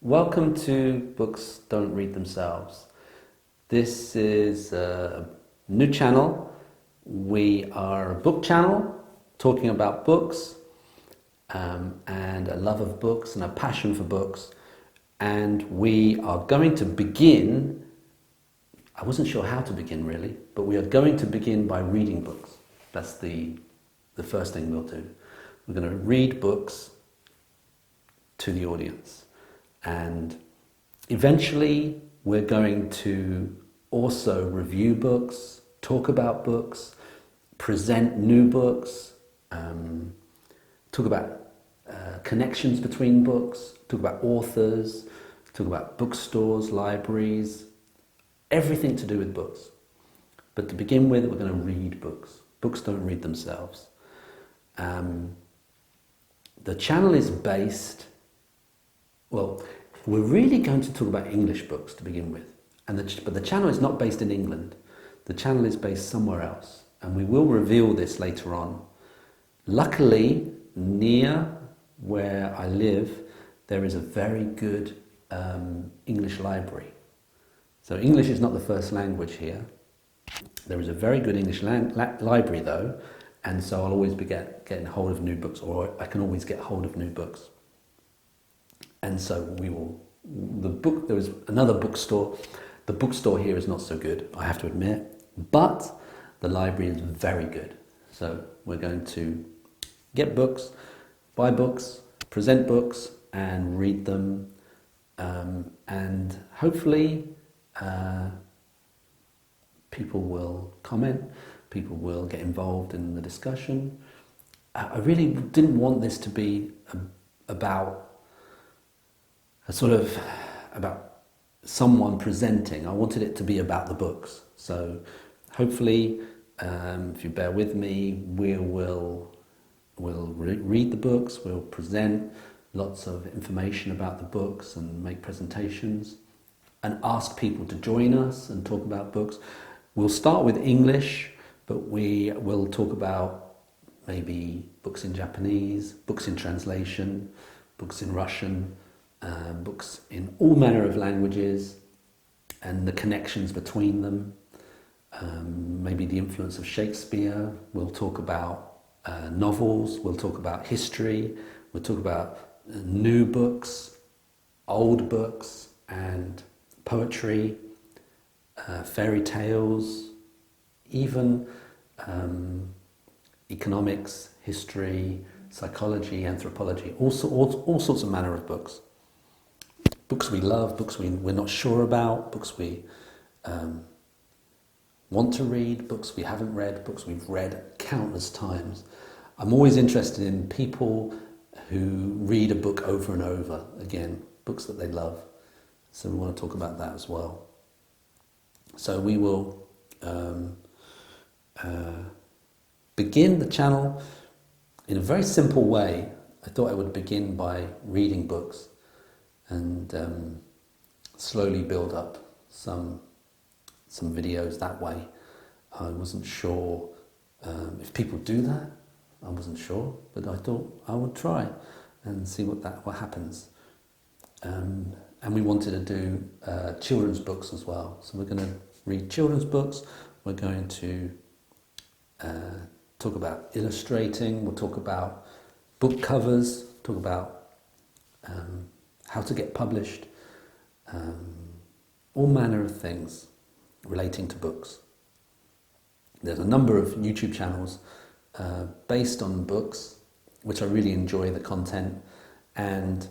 Welcome to Books Don't Read Themselves. This is a new channel. We are a book channel talking about books and a love of books and a passion for books. And we are going to begin, I wasn't sure how to begin really, but we are going to begin by reading books. That's the first thing we'll do. We're going to read books to the audience. And eventually we're going to also review books, talk about books, present new books, talk about connections between books, talk about authors, talk about bookstores, libraries, everything to do with books. But to begin with, we're going to read books. Books don't read themselves. The channel is based... Well, we're really going to talk about English books to begin with. But the channel is not based in England. The channel is based somewhere else. And we will reveal this later on. Luckily, near where I live, there is a very good English library. So English is not the first language here. There is a very good English library though. And so I'll always be getting hold of new books, or I can always get hold of new books. And so there was another bookstore. The bookstore here is not so good, I have to admit, but the library is very good. So we're going to get books, buy books, present books, and read them. And hopefully people will comment, people will get involved in the discussion. I really didn't want this to be about someone presenting. I wanted it to be about the books. So hopefully, if you bear with me, we'll read the books, we'll present lots of information about the books and make presentations and ask people to join us and talk about books. We'll start with English, but we will talk about maybe books in Japanese, books in translation, books in Russian, books in all manner of languages and the connections between them, maybe the influence of Shakespeare. We'll talk about novels, we'll talk about history, we'll talk about new books, old books and poetry, fairy tales, even economics, history, psychology, anthropology, all sorts of manner of books. Books we love, books we're not sure about, books we want to read, books we haven't read, books we've read countless times. I'm always interested in people who read a book over and over again, books that they love. So we want to talk about that as well. So we will begin the channel in a very simple way. I thought I would begin by reading books and slowly build up some videos that way. I wasn't sure if people do that. I wasn't sure, but I thought I would try and see what happens. And we wanted to do children's books as well. So we're going to read children's books. We're going to talk about illustrating. We'll talk about book covers. Talk about how to get published, all manner of things relating to books. There's a number of YouTube channels based on books, which I really enjoy the content, and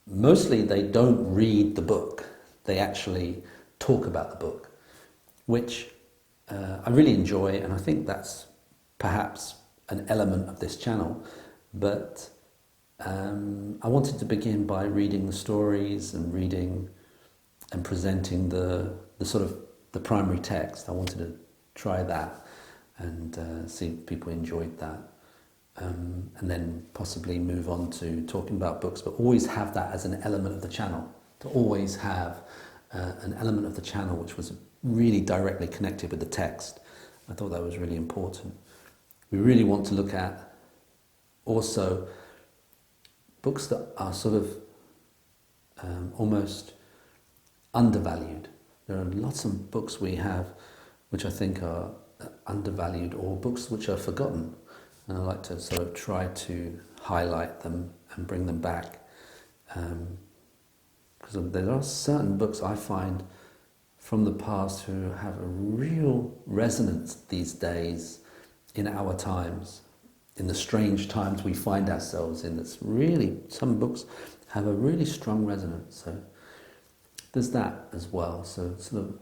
mostly they don't read the book, they actually talk about the book, which I really enjoy, and I think that's perhaps an element of this channel, but I wanted to begin by reading the stories and reading and presenting the primary text. I wanted to try that and see if people enjoyed that, and then possibly move on to talking about books, but always have that as an element of the channel, to always have an element of the channel which was really directly connected with the text. I thought that was really important. We really want to look at also books that are sort of almost undervalued. There are lots of books we have which I think are undervalued, or books which are forgotten, and I like to sort of try to highlight them and bring them back, because there are certain books I find from the past who have a real resonance these days in our times, in the strange times we find ourselves in. It's really, some books have a really strong resonance. So there's that as well. So sort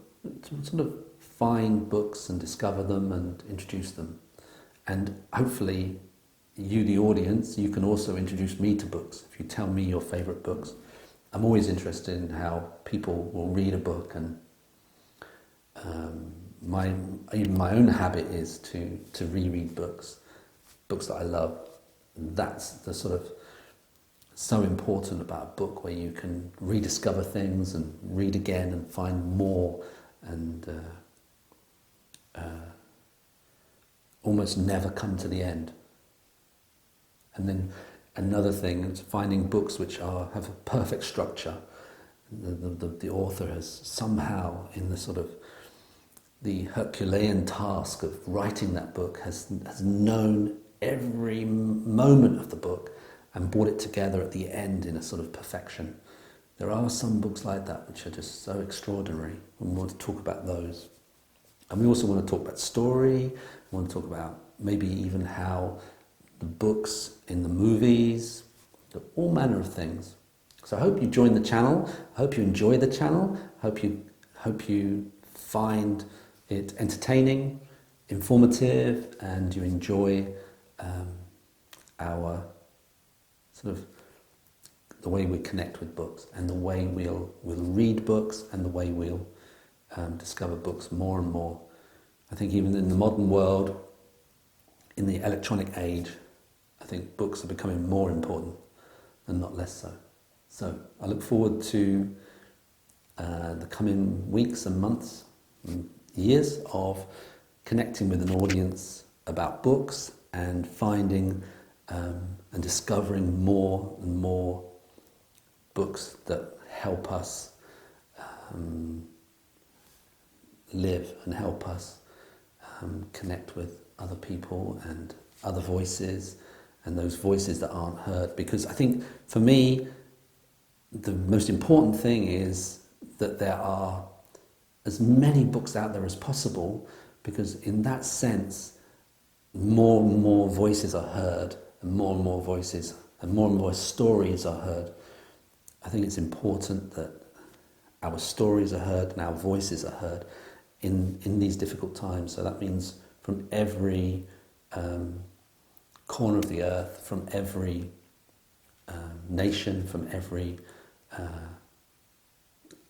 of find books and discover them and introduce them. And hopefully you, the audience, you can also introduce me to books. If you tell me your favourite books, I'm always interested in how people will read a book, and my own habit is to reread books that I love. That's the sort of so important about a book, where you can rediscover things and read again and find more, and almost never come to the end. And then another thing is finding books which have a perfect structure. The author has somehow, in the sort of the Herculean task of writing that book, has known every moment of the book and brought it together at the end in a sort of perfection. There are some books like that which are just so extraordinary, and we want to talk about those. And we also want to talk about story. We want to talk about maybe even how the books in the movies, all manner of things. So I hope you join the channel. I hope you enjoy the channel. I hope you find it entertaining, informative, and you enjoy our sort of the way we connect with books, and the way we'll read books, and the way we'll discover books more and more. I think even in the modern world, in the electronic age, I think books are becoming more important and not less so. So I look forward to the coming weeks and months and years of connecting with an audience about books, and finding and discovering more and more books that help us live and help us connect with other people and other voices, and those voices that aren't heard. Because I think for me, the most important thing is that there are as many books out there as possible, because in that sense, more and more voices are heard, and more voices and more stories are heard. I think it's important that our stories are heard and our voices are heard in these difficult times. So that means from every corner of the earth, from every nation, from every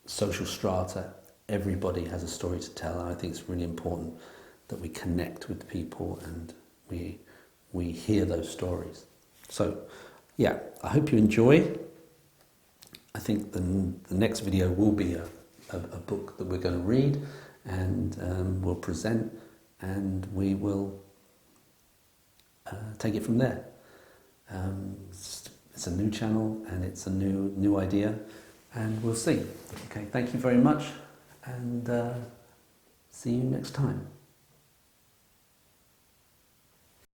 social strata, everybody has a story to tell. And I think it's really important that we connect with people and we hear those stories. So, yeah, I hope you enjoy. I think the next video will be a book that we're going to read, and we'll present, and we will take it from there. It's a new channel, and it's a new idea, and we'll see. Okay, thank you very much, and see you next time.